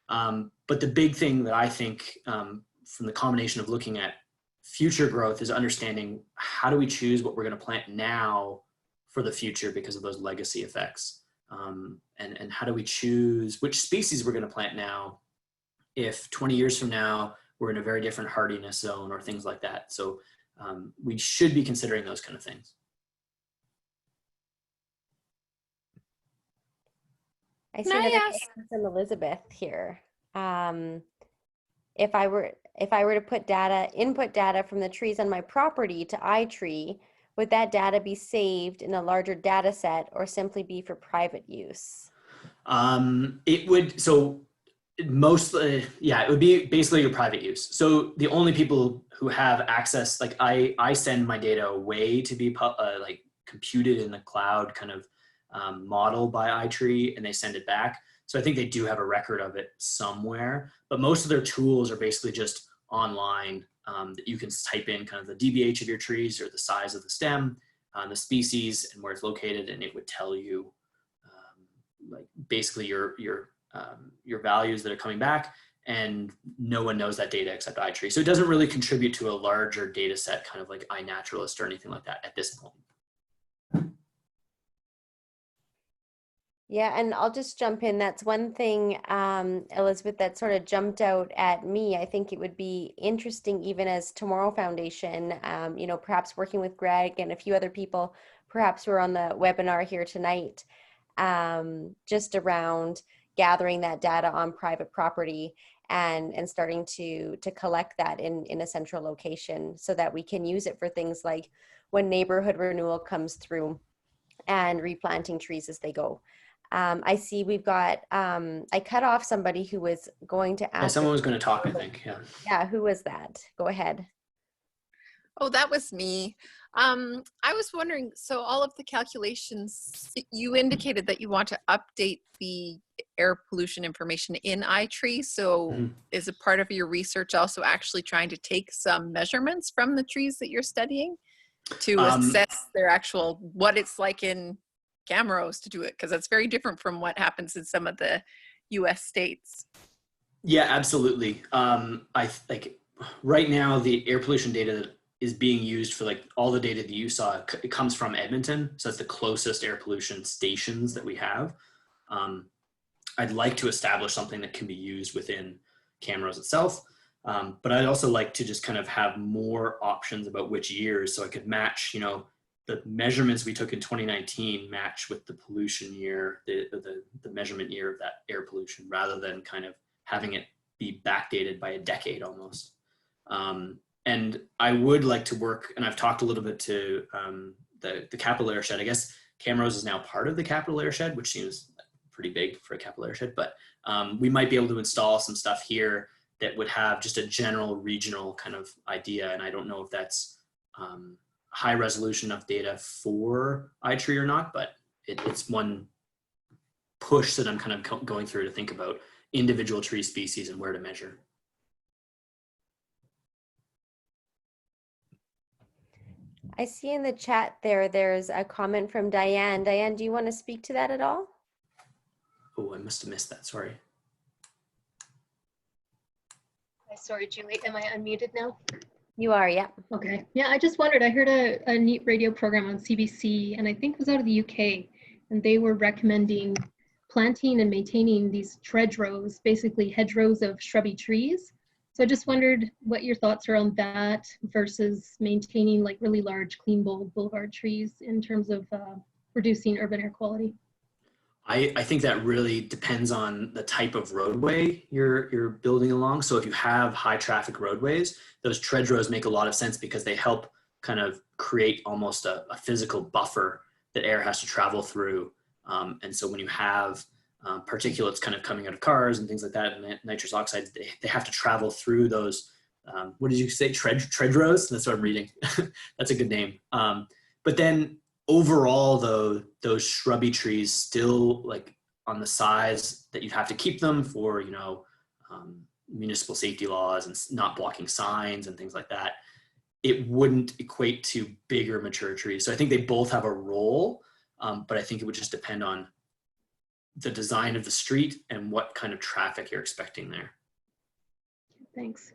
But the big thing that I think from the combination of looking at future growth is understanding how do we choose what we're going to plant now for the future because of those legacy effects, and how do we choose which species we're going to plant now if 20 years from now we're in a very different hardiness zone or things like that. So we should be considering those kind of things. I see another question from Elizabeth here. If I were to put input data from the trees on my property to iTree, would that data be saved in a larger data set or simply be for private use? It would, so mostly, yeah, it would be basically your private use. So the only people who have access, like I send my data away to be like computed in the cloud kind of model by iTree, and they send it back. So I think they do have a record of it somewhere, but most of their tools are basically just online that you can type in kind of the DBH of your trees or the size of the stem, the species and where it's located, and it would tell you like basically your values that are coming back, and no one knows that data except iTree. So it doesn't really contribute to a larger data set, kind of like iNaturalist or anything like that at this point. Yeah, and I'll just jump in. That's one thing, Elizabeth, that sort of jumped out at me. I think it would be interesting, even as Tomorrow Foundation, perhaps working with Greg and a few other people, perhaps who are on the webinar here tonight, just around gathering that data on private property and starting to collect that in a central location so that we can use it for things like when neighborhood renewal comes through and replanting trees as they go. I see we've got, I cut off somebody who was going to Yeah, ask. someone was going to talk, I think. Yeah. Yeah, who was that? Go ahead. Oh, that was me. I was wondering, so all of the calculations, you indicated that you want to update the air pollution information in iTree. So is a part of your research also actually trying to take some measurements from the trees that you're studying to assess their actual, what it's like in Camrose to do it? Because that's very different from what happens in some of the US states. Yeah, absolutely. I like right now the air pollution data that is being used for like all the data that you saw, it comes from Edmonton. So that's the closest air pollution stations that we have. I'd like to establish something that can be used within Camrose itself. But I'd also like to just kind of have more options about which years so I could match, the measurements we took in 2019 match with the pollution year, the measurement year of that air pollution, rather than kind of having it be backdated by a decade almost. And I would like to work, and I've talked a little bit to the capital airshed. I guess Camrose is now part of the capital airshed, which seems pretty big for a capital airshed, but we might be able to install some stuff here that would have just a general regional kind of idea. And I don't know if that's high resolution enough data for iTree or not, but it's one push that I'm kind of going through to think about individual tree species and where to measure. I see in the chat there's a comment from Diane. Diane, do you want to speak to that at all? Oh, I must have missed that, sorry. Sorry, Julie, am I unmuted now? You are, yeah. Okay. Yeah, I just wondered, I heard a neat radio program on CBC, and I think it was out of the UK, and they were recommending planting and maintaining these tread rows, basically hedgerows of shrubby trees. So I just wondered what your thoughts are on that versus maintaining like really large, clean, bold boulevard trees in terms of reducing urban air quality. I think that really depends on the type of roadway you're building along. So if you have high traffic roadways, those tread rows make a lot of sense because they help kind of create almost a physical buffer that air has to travel through. And so when you have particulates kind of coming out of cars and things like that, and nitrous oxides, they have to travel through those, what did you say, tread rows? That's what I'm reading. That's a good name. But then overall though, those shrubby trees still like on the size that you have to keep them for, municipal safety laws and not blocking signs and things like that, it wouldn't equate to bigger mature trees. So I think they both have a role, but I think it would just depend on the design of the street and what kind of traffic you're expecting there. Thanks.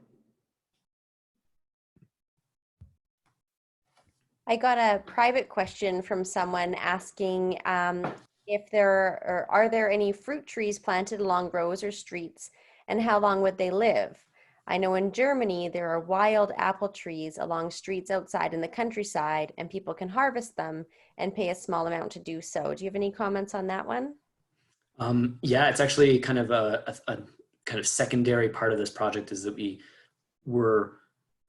I got a private question from someone asking if are there any fruit trees planted along roads or streets, and how long would they live? I know in Germany there are wild apple trees along streets outside in the countryside, and people can harvest them and pay a small amount to do so. Do you have any comments on that one? Yeah, it's actually kind of a kind of secondary part of this project is that we were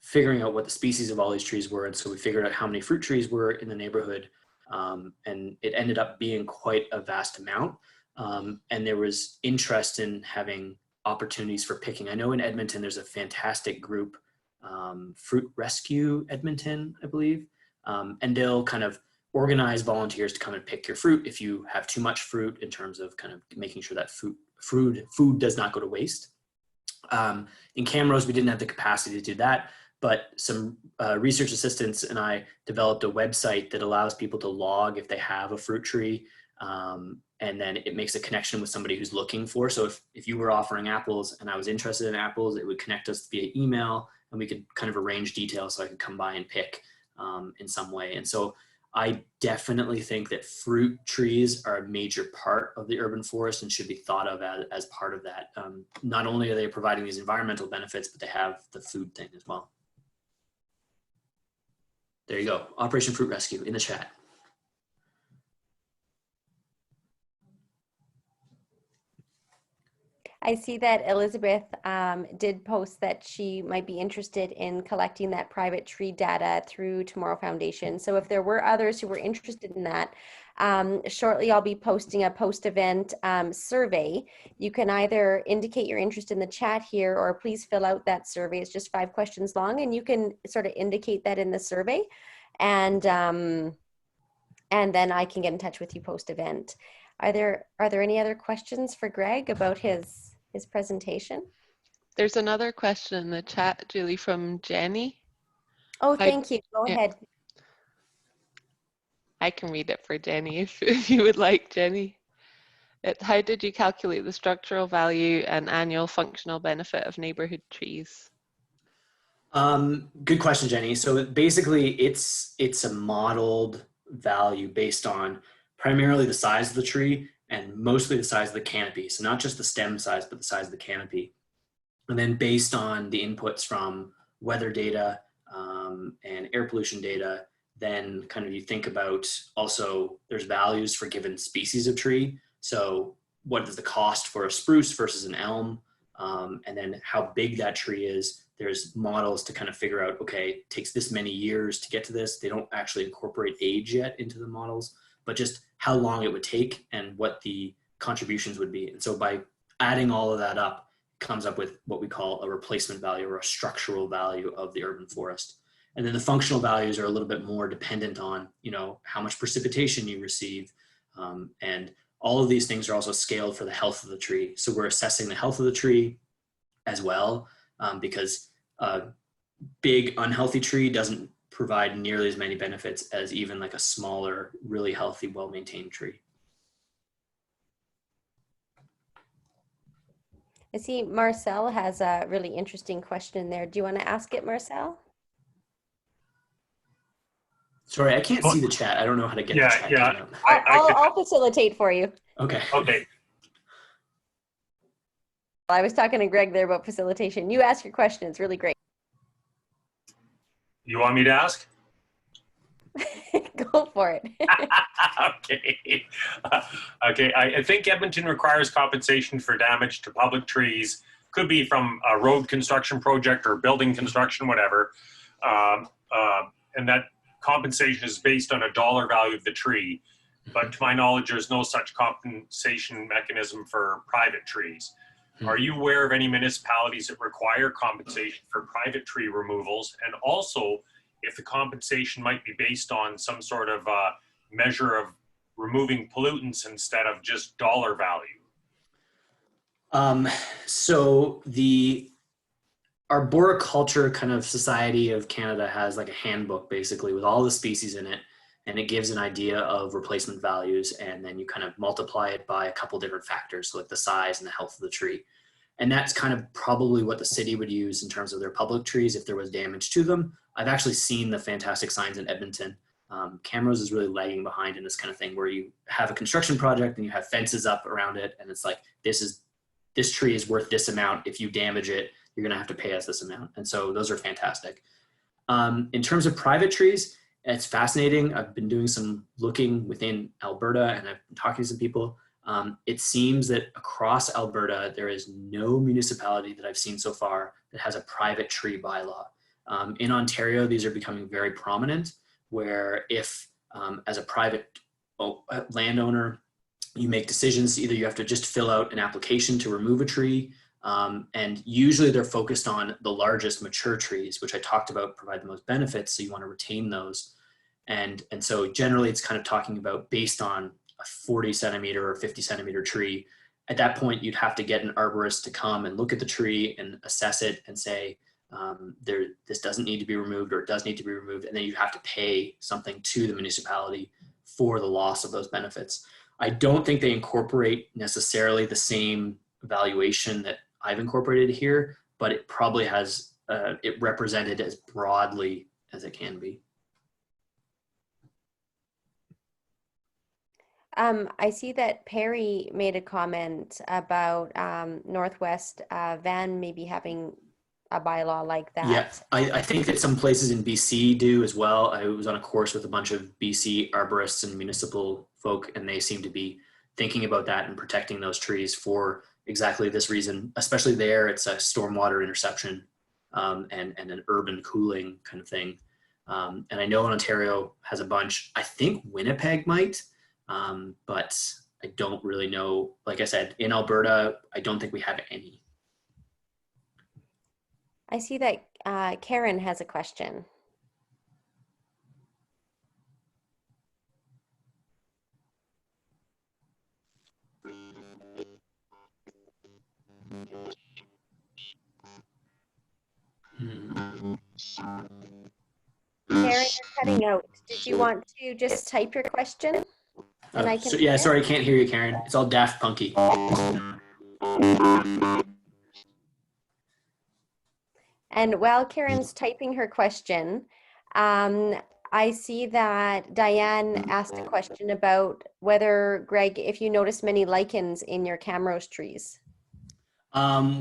figuring out what the species of all these trees were. And so we figured out how many fruit trees were in the neighborhood. And it ended up being quite a vast amount. And there was interest in having opportunities for picking. I know in Edmonton, there's a fantastic group, Fruit Rescue Edmonton, I believe. And they'll kind of organize volunteers to come and pick your fruit if you have too much fruit in terms of kind of making sure that food does not go to waste. In Camrose, we didn't have the capacity to do that, but some research assistants and I developed a website that allows people to log if they have a fruit tree, and then it makes a connection with somebody who's looking for. So if you were offering apples and I was interested in apples, it would connect us via email and we could kind of arrange details so I could come by and pick in some way. And so I definitely think that fruit trees are a major part of the urban forest and should be thought of as part of that. Not only are they providing these environmental benefits, but they have the food thing as well. There you go. Operation Fruit Rescue in the chat. I see that Elizabeth did post that she might be interested in collecting that private tree data through Tomorrow Foundation. So if there were others who were interested in that, shortly I'll be posting a post-event survey. You can either indicate your interest in the chat here, or please fill out that survey. It's just 5 questions long, and you can sort of indicate that in the survey. And then I can get in touch with you post-event. Are there any other questions for Greg about his presentation? There's another question in the chat, Julie, from Jenny. Oh, thank you. Go ahead. I can read it for Jenny if you would like, Jenny. How did you calculate the structural value and annual functional benefit of neighbourhood trees? Good question, Jenny. So basically it's a modeled value based on primarily the size of the tree and mostly the size of the canopy. So not just the stem size, but the size of the canopy. And then based on the inputs from weather data and air pollution data, then kind of you think about also there's values for given species of tree. So what is the cost for a spruce versus an elm? And then how big that tree is. There's models to kind of figure out, okay, it takes this many years to get to this. They don't actually incorporate age yet into the models, but just how long it would take and what the contributions would be. And so by adding all of that up, it comes up with what we call a replacement value or a structural value of the urban forest. And then the functional values are a little bit more dependent on, you know, how much precipitation you receive. And all of these things are also scaled for the health of the tree. So we're assessing the health of the tree as well, because a big unhealthy tree doesn't provide nearly as many benefits as even like a smaller, really healthy, well-maintained tree. I see Marcel has a really interesting question there. Do you want to ask it, Marcel? Sorry, I can't see the chat. I don't know how to get the chat. Yeah. I'll facilitate for you. Okay. Okay. I was talking to Greg there about facilitation. You ask your question. It's really great. You want me to ask? Go for it. Okay. Okay. I think Edmonton requires compensation for damage to public trees. Could be from a road construction project or building construction, whatever. And that compensation is based on a dollar value of the tree. But to my knowledge, there's no such compensation mechanism for private trees. Are you aware of any municipalities that require compensation for private tree removals? And also, if the compensation might be based on some sort of measure of removing pollutants instead of just dollar value? So the Arboriculture kind of Society of Canada has like a handbook basically with all the species in it, and it gives an idea of replacement values, and then you kind of multiply it by a couple different factors, so like the size and the health of the tree. And that's kind of probably what the city would use in terms of their public trees if there was damage to them. I've actually seen the fantastic signs in Edmonton. Camrose is really lagging behind in this kind of thing where you have a construction project and you have fences up around it, and it's like, this tree is worth this amount. If you damage it, you're gonna have to pay us this amount. And so those are fantastic. In terms of private trees, it's fascinating. I've been doing some looking within Alberta and I've been talking to some people. It seems that across Alberta, there is no municipality that I've seen so far that has a private tree bylaw. In Ontario, these are becoming very prominent, where if as a private landowner, you make decisions, either you have to just fill out an application to remove a tree, and usually they're focused on the largest mature trees, which I talked about provide the most benefits, so you want to retain those. And so generally it's kind of talking about based on a 40 centimeter or 50 centimeter tree. At that point, you'd have to get an arborist to come and look at the tree and assess it and say, this doesn't need to be removed or it does need to be removed. And then you have to pay something to the municipality for the loss of those benefits. I don't think they incorporate necessarily the same valuation that I've incorporated here, but it probably has it represented as broadly as it can be. I see that Perry made a comment about Northwest Van maybe having a bylaw like that. Yeah, I think that some places in BC do as well. I was on a course with a bunch of BC arborists and municipal folk, and they seem to be thinking about that and protecting those trees for exactly this reason. Especially there, it's a stormwater interception and an urban cooling kind of thing. And I know Ontario has a bunch. I think Winnipeg might, but I don't really know. Like I said, in Alberta, I don't think we have any. I see that Karen has a question. Karen, you're cutting out. Did you want to just type your question? And I can yeah, sorry, I can't hear you, Karen. It's all Daft Punky. And while Karen's typing her question, I see that Diane asked a question about whether, Greg, if you noticed many lichens in your Camrose trees.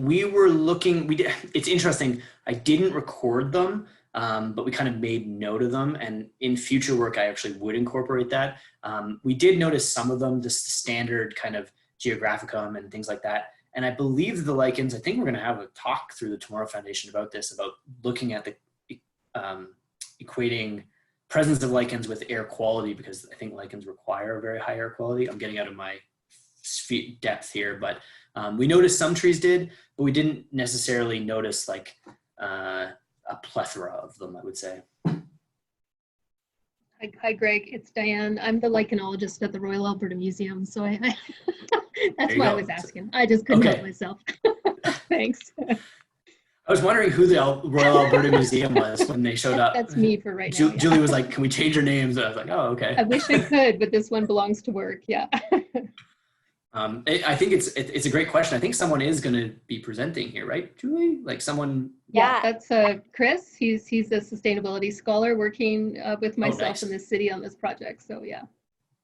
We were looking, it's interesting. I didn't record them, but we kind of made note of them. And in future work, I actually would incorporate that. We did notice some of them, just the standard kind of geographicum and things like that. And I believe the lichens, I think we're going to have a talk through the Tomorrow Foundation about this, about looking at the equating presence of lichens with air quality, because I think lichens require a very high air quality. I'm getting out of my depth here, but we noticed some trees did, but we didn't necessarily notice like a plethora of them, I would say. Hi, Greg. It's Diane. I'm the lichenologist at the Royal Alberta Museum, so that's why I was asking. I just couldn't help myself. Thanks. I was wondering who the Royal Alberta Museum was when they showed up. That's me for right now. Yeah. Julie was like, "Can we change your names?" I was like, "Oh, okay." I wish I could, but this one belongs to work. Yeah. I think it's a great question. I think someone is going to be presenting here, right, Julie? Like someone. Yeah, that's Chris. He's a sustainability scholar working with myself in the city on this project. So yeah.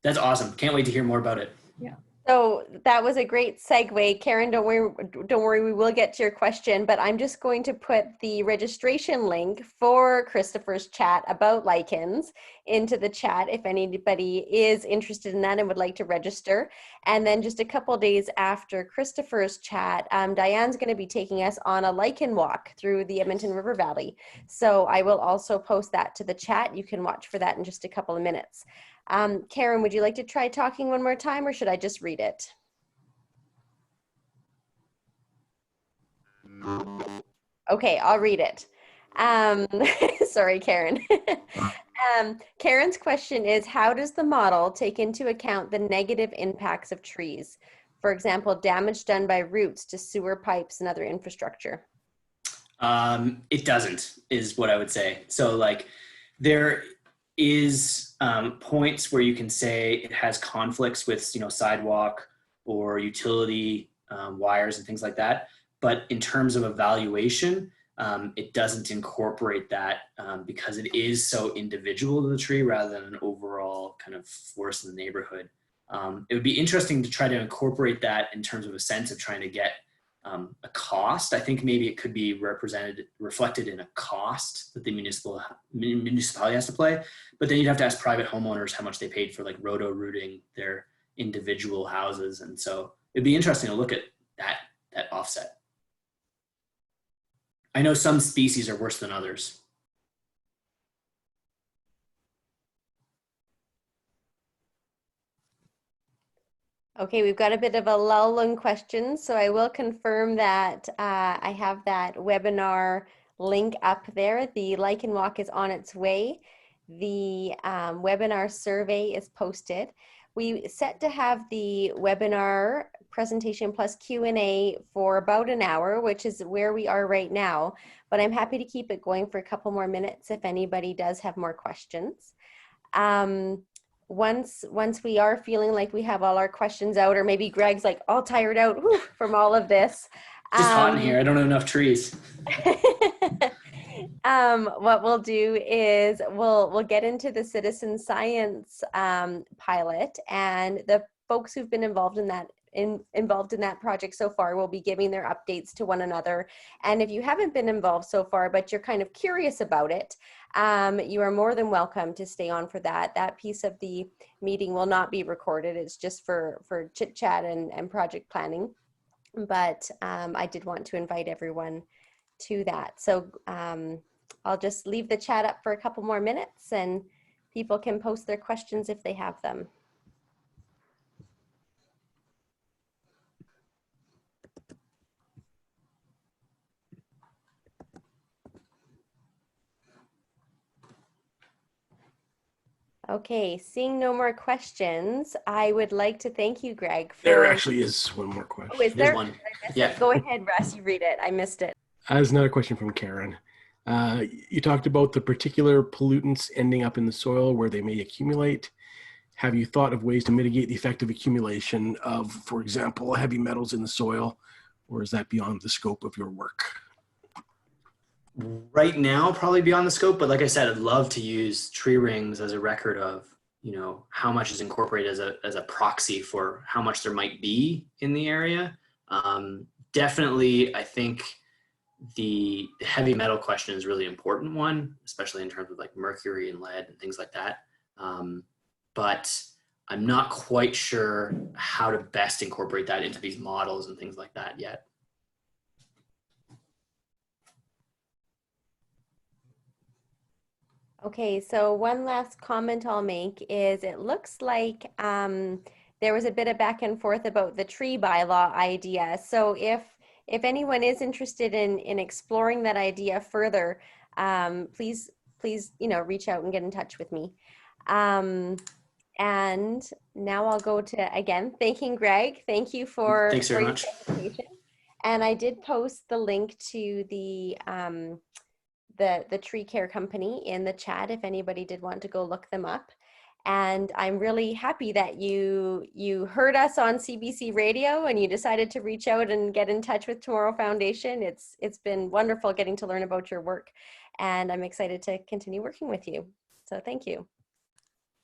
That's awesome. Can't wait to hear more about it. Yeah. So that was a great segue. Karen, don't worry, we will get to your question, but I'm just going to put the registration link for Christopher's chat about lichens into the chat if anybody is interested in that and would like to register. And then just a couple days after Christopher's chat, Diane's going to be taking us on a lichen walk through the Edmonton River Valley. So I will also post that to the chat. You can watch for that in just a couple of minutes. Karen, would you like to try talking one more time, or should I just read it? Okay, I'll read it. Sorry, Karen. Karen's question is, how does the model take into account the negative impacts of trees? For example, damage done by roots to sewer pipes and other infrastructure. It doesn't, is what I would say. So like there is points where you can say it has conflicts with, sidewalk or utility wires and things like that. But in terms of evaluation, it doesn't incorporate that because it is so individual to the tree rather than an overall kind of force in the neighborhood. It would be interesting to try to incorporate that in terms of a sense of trying to get a cost. I think maybe it could be reflected in a cost that the municipality has to play, but then you'd have to ask private homeowners how much they paid for like roto-rooting their individual houses. And so it'd be interesting to look at that offset. I know some species are worse than others. Okay, we've got a bit of a lull in questions, so I will confirm that I have that webinar link up there. The Lichen Walk is on its way. The webinar survey is posted. We set to have the webinar presentation plus Q&A for about an hour, which is where we are right now, but I'm happy to keep it going for a couple more minutes if anybody does have more questions. Once we are feeling like we have all our questions out, or maybe Greg's like all tired out from all of this. Just hot in here. I don't have enough trees. What we'll do is we'll get into the citizen science pilot, and the folks who've been involved in that project so far will be giving their updates to one another. And if you haven't been involved so far, but you're kind of curious about it, you are more than welcome to stay on for that. That piece of the meeting will not be recorded. It's just for chit chat and project planning. But I did want to invite everyone to that. So I'll just leave the chat up for a couple more minutes and people can post their questions if they have them. Okay, seeing no more questions, I would like to thank you, Greg. There actually is one more question. Oh, is there? One. Yeah. Go ahead, Russ, you read it. I missed it. As another question from Karen. You talked about the particular pollutants ending up in the soil where they may accumulate. Have you thought of ways to mitigate the effect of accumulation of, for example, heavy metals in the soil, or is that beyond the scope of your work? Right now, probably beyond the scope, but like I said, I'd love to use tree rings as a record of, you know, how much is incorporated as a proxy for how much there might be in the area. Definitely, I think the heavy metal question is a really important one, especially in terms of like mercury and lead and things like that. But I'm not quite sure how to best incorporate that into these models and things like that yet. Okay, so one last comment I'll make is it looks like there was a bit of back and forth about the tree bylaw idea. So if anyone is interested in exploring that idea further, please reach out and get in touch with me. And now I'll go to, again, thanking Greg. Thank you for Thanks very much. presentation. And I did post the link to the tree care company in the chat if anybody did want to go look them up. And I'm really happy that you heard us on CBC Radio and you decided to reach out and get in touch with Tomorrow Foundation. It's been wonderful getting to learn about your work, and I'm excited to continue working with you. So thank you.